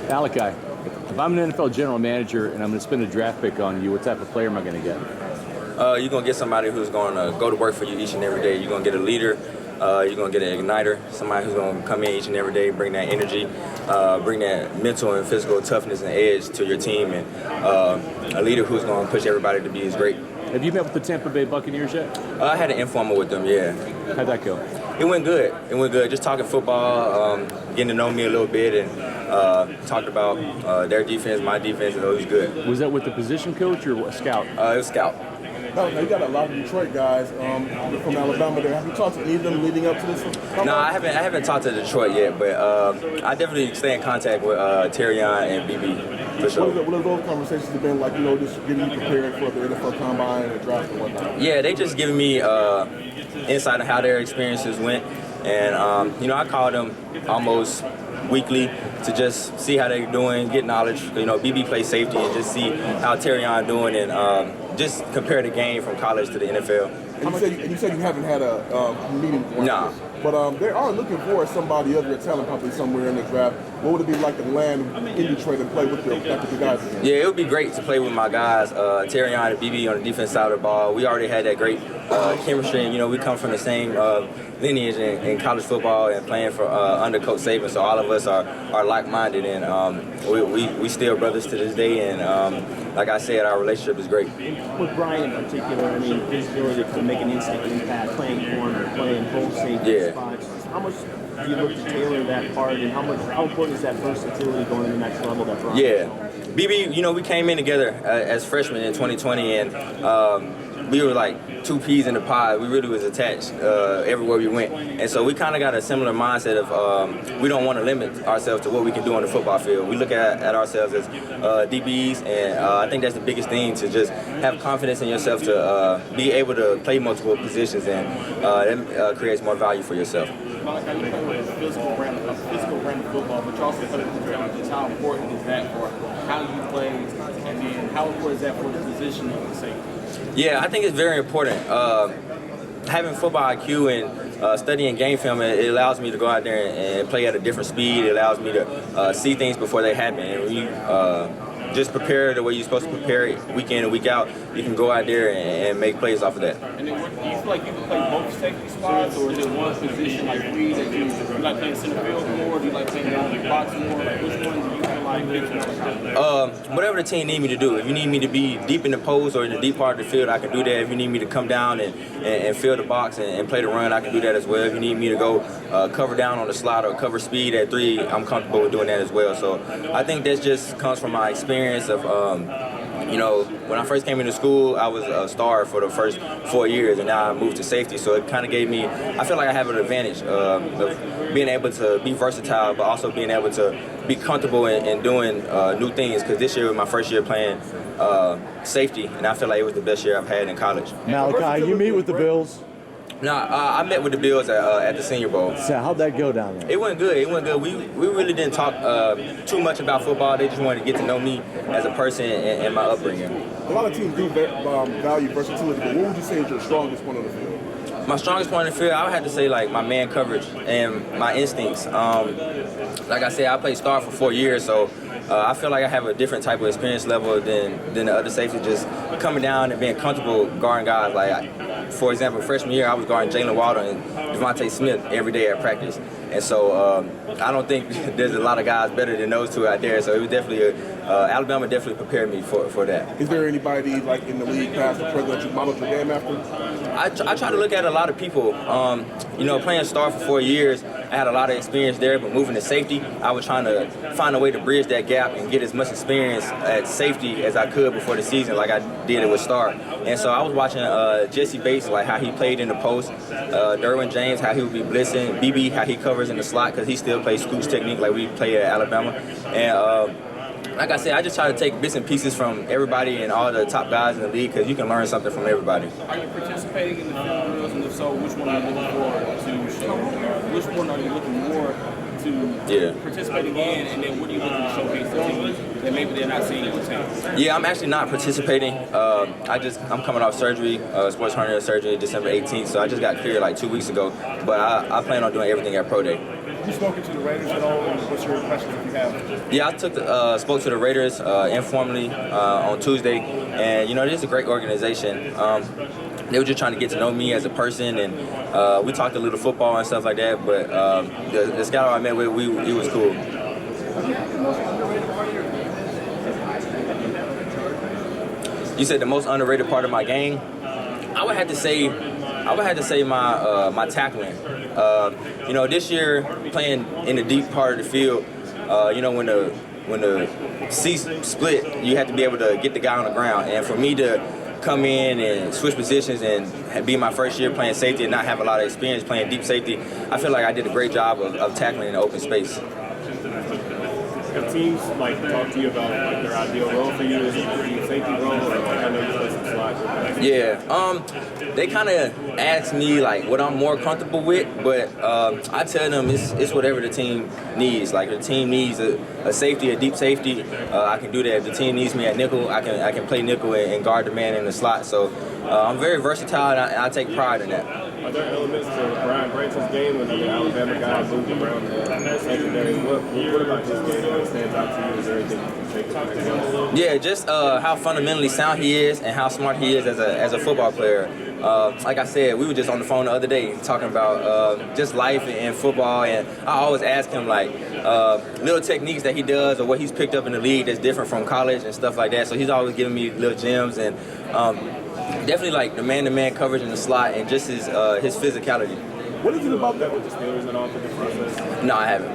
Malachi, if I'm an NFL general manager and I'm going to spend a draft pick on you, what type of player am I going to get? You're going to get somebody who's going to go to work for you each and every day. You're going to get a leader. You're going to get an igniter, somebody who's going to come in each and every day, bring that energy, bring that mental and physical toughness and edge to your team, and a leader who's going to push everybody to be as great. Have you met with the Tampa Bay Buccaneers yet? I had an informal with them, yeah. How'd that go? It went good. It went good. Just talking football, getting to know me a little bit, and talked about their defense, my defense, and it was good. Was that with the position coach or what, scout? It was scout. Now, you got a lot of Detroit guys from Alabama there. Have you talked to any of them leading up to this? No, I haven't talked to Detroit yet, but I definitely stay in contact with Terrion and BB for sure. What have those conversations have been like, just getting you prepared for the NFL Combine and the draft and whatnot? Yeah, they just giving me insight on how their experiences went. And, I call them almost weekly to just see how they're doing, get knowledge. BB plays safety and just see how Terrion doing and just compare the game from college to the NFL. And you said you haven't had a meeting for Nah. this. But they are looking for somebody other talent probably somewhere in the draft. What would it be like to land in Detroit and play with your guys again? Yeah, it would be great to play with my guys, Terrion and BB on the defense side of the ball. We already had that great chemistry, and we come from the same lineage in college football and playing for under Coach Saban. So all of us are like-minded, and we still brothers to this day. And like I said, our relationship is great. With Brian in particular, his ability to make an instant impact, playing corner, playing both safety spots. How much do you look to tailor that part, and how important is that versatility going to the next level that Brian? Yeah, BB, we came in together as freshmen in 2020, and we were like two peas in the pod. We really was attached everywhere we went. And so we kind of got a similar mindset of we don't want to limit ourselves to what we can do on the football field. We look at ourselves as DBs, and I think that's the biggest thing, to just have confidence in yourself to be able to play multiple positions, and that creates more value for yourself. Malachi, you play with a physical brand of football, but you also play with intelligence. How important is that for how you play, and then how important is that for the position of the safety? Yeah, I think it's very important. Having football IQ and studying game film, it allows me to go out there and play at a different speed. It allows me to see things before they happen. And when you just prepare the way you're supposed to prepare it week in and week out, you can go out there and make plays off of that. And then, do you feel like you can play both safety spots, or is it one position like free that you like playing center field more? Do you like playing down in the box more? Like, which one do you feel like fits more? Whatever the team need me to do. If you need me to be deep in the post or in the deep part of the field, I can do that. If you need me to come down and fill the box and play the run, I can do that as well. If you need me to go cover down on the slot or cover speed at 3, I'm comfortable with doing that as well. So I think that just comes from my experience of, when I first came into school, I was a star for the first 4 years, and now I moved to safety. So it kind of gave me, I feel like I have an advantage of being able to be versatile, but also being able to be comfortable in doing new things. Because this year was my first year playing safety, and I feel like it was the best year I've had in college. Malachi, you meet with the Bills. No, I met with the Bills at the Senior Bowl. So how'd that go down there? It went good. It went good. We really didn't talk too much about football. They just wanted to get to know me as a person and my upbringing. A lot of teams do value versatility, but what would you say is your strongest point on the field? My strongest point in the field, I would have to say like my man coverage and my instincts. Like I said, I played star for 4 years, so I feel like I have a different type of experience level than the other safeties. Just coming down and being comfortable guarding guys. Like, for example, freshman year, I was guarding Jalen Waddle and Devontae Smith every day at practice. And so I don't think there's a lot of guys better than those two out there. So it was definitely Alabama definitely prepared me for that. Is there anybody like in the league past or present that you modeled your game after? I try to look at a lot of people. Playing star for 4 years, I had a lot of experience there, but moving to safety, I was trying to find a way to bridge that gap and get as much experience at safety as I could before the season, like I did it with star. And so I was watching Jesse Bates, like how he played in the post, Derwin James, how he would be blitzing, BB, how he covers in the slot, because he still plays scooch technique like we play at Alabama. And like I said, I just try to take bits and pieces from everybody and all the top guys in the league, because you can learn something from everybody. Are you participating in the film reels, and if so, which one are you looking forward to show? Which one are you looking more to participating in, and then what are you looking to showcase to teams that maybe they're not seeing on tape? Yeah, I'm actually not participating. I'm coming off surgery, sports hernia surgery, December 18th, so I just got cleared like 2 weeks ago. But I plan on doing everything at Pro Day. you spoken to the Raiders at all, and what's your impressions if you have? Yeah, I spoke to the Raiders informally on Tuesday, and you know, this is a great organization. They were just trying to get to know me as a person, and we talked a little football and stuff like that. But the scout I met with, he was cool. You said the most underrated part of my game. I would have to say my my tackling. You know, this year playing in the deep part of the field, you know, when the seats split, you have to be able to get the guy on the ground. And for me to come in and switch positions and be my first year playing safety and not have a lot of experience playing deep safety, I feel like I did a great job of tackling in the open space. Have teams like talk to you about like their ideal role for you? Is it a safety role, or like I know you play some slot? Yeah, they kind of ask me like what I'm more comfortable with, but I tell them it's whatever the team needs. Like if the team needs a safety, a deep safety, I can do that. If the team needs me at nickel, I can play nickel and guard the man in the slot. So I'm very versatile, and I take pride in that. Are there elements to Brian Branch's game when the Alabama guy moved around the secondary? What about this game that stands out to you? Is there anything you can take from that? Yeah, just how fundamentally sound he is and how smart he is as a football player. Like I said, we were just on the phone the other day talking about just life and football, and I always ask him like little techniques that he does or what he's picked up in the league that's different from college and stuff like that. So he's always giving me little gems, and definitely like the man-to-man coverage in the slot and just his physicality. What is it about that? The Steelers and all for the process? No, I haven't.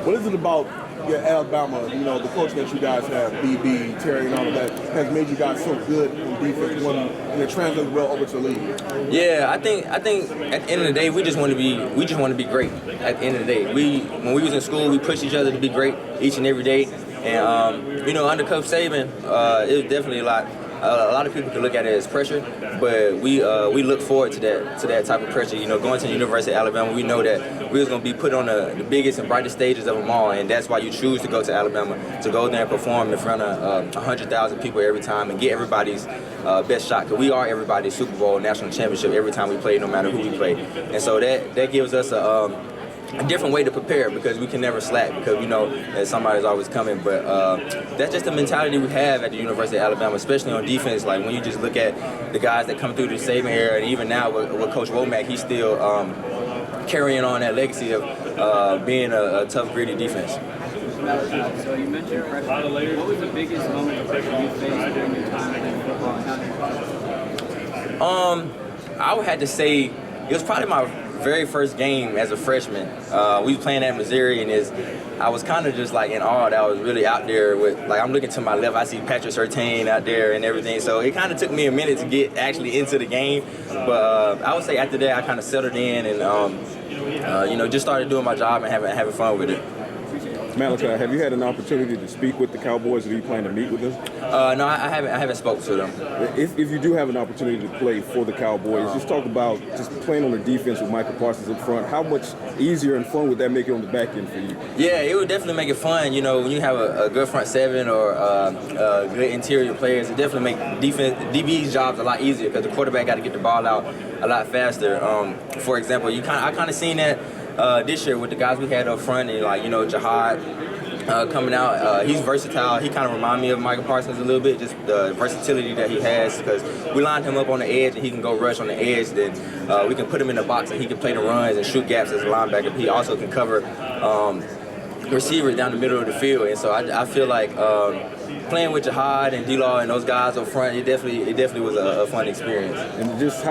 What is it about Alabama, you know, the coach that you guys have, BB, Terry, and all of that, has made you guys so good in defense and it translates well over to the league? Yeah, I think at the end of the day, we just want to be great. At the end of the day, when we was in school, we pushed each other to be great each and every day. And you know, under Coach Saban, it was definitely a lot of people can look at it as pressure, but we look forward to that type of pressure. You know, going to the University of Alabama, we know that we was going to be put on the biggest and brightest stages of them all, and that's why you choose to go to Alabama, to go there and perform in front of 100,000 people every time and get everybody's best shot. Because we are everybody's Super Bowl national championship every time we play, no matter who we play. And so that gives us a different way to prepare, because we can never slack, because we know that somebody's always coming. But that's just the mentality we have at the University of Alabama, especially on defense. Like when you just look at the guys that come through the Saban era, and even now with Coach Womack, he's still carrying on that legacy of being a tough, gritty defense. So you mentioned pressure. What was the biggest moment of pressure you faced during your time in football and I would have to say it was probably my very first game as a freshman. We was playing at Missouri, and I was kind of just like in awe that I was really out there with, like, I'm looking to my left, I see Patrick Surtain out there and everything. So it kind of took me a minute to get actually into the game. But I would say after that I kind of settled in and you know, just started doing my job and having fun with it. Malachi, have you had an opportunity to speak with the Cowboys, or do you plan to meet with them? No, I haven't spoken to them. If you do have an opportunity to play for the Cowboys, just talk about just playing on the defense with Michael Parsons up front. How much easier and fun would that make it on the back end for you? Yeah, it would definitely make it fun. You know, when you have a good front seven or good interior players, it definitely make DB's jobs a lot easier, because the quarterback got to get the ball out a lot faster. For example, I kind of seen that this year with the guys we had up front, and like, you know, Jihad coming out. He's versatile. He kind of reminds me of Michael Parsons a little bit, just the versatility that he has, because we lined him up on the edge and he can go rush on the edge. Then we can put him in the box and he can play the runs and shoot gaps as a linebacker. He also can cover receivers down the middle of the field. And so I feel like playing with Jihad and D-Law and those guys up front, it definitely was a fun experience. And just how